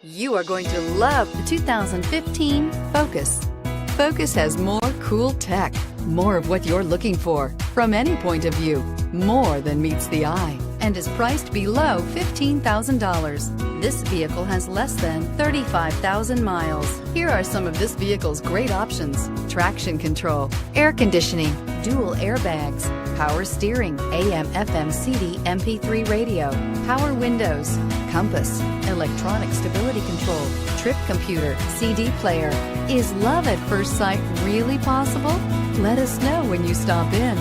You are going to love the 2015 Focus. Focus has more cool tech, more of what you're looking for from any point of view, more than meets the eye, and is priced below $15,000. This vehicle has less than 35,000 miles. Here are some of this vehicle's great options: traction control, air conditioning, dual airbags, power steering, AM/FM CD MP3 radio, power windows, compass, electronic stability control, trip computer, CD player. Is love at first sight really possible? Let us know when you stop in.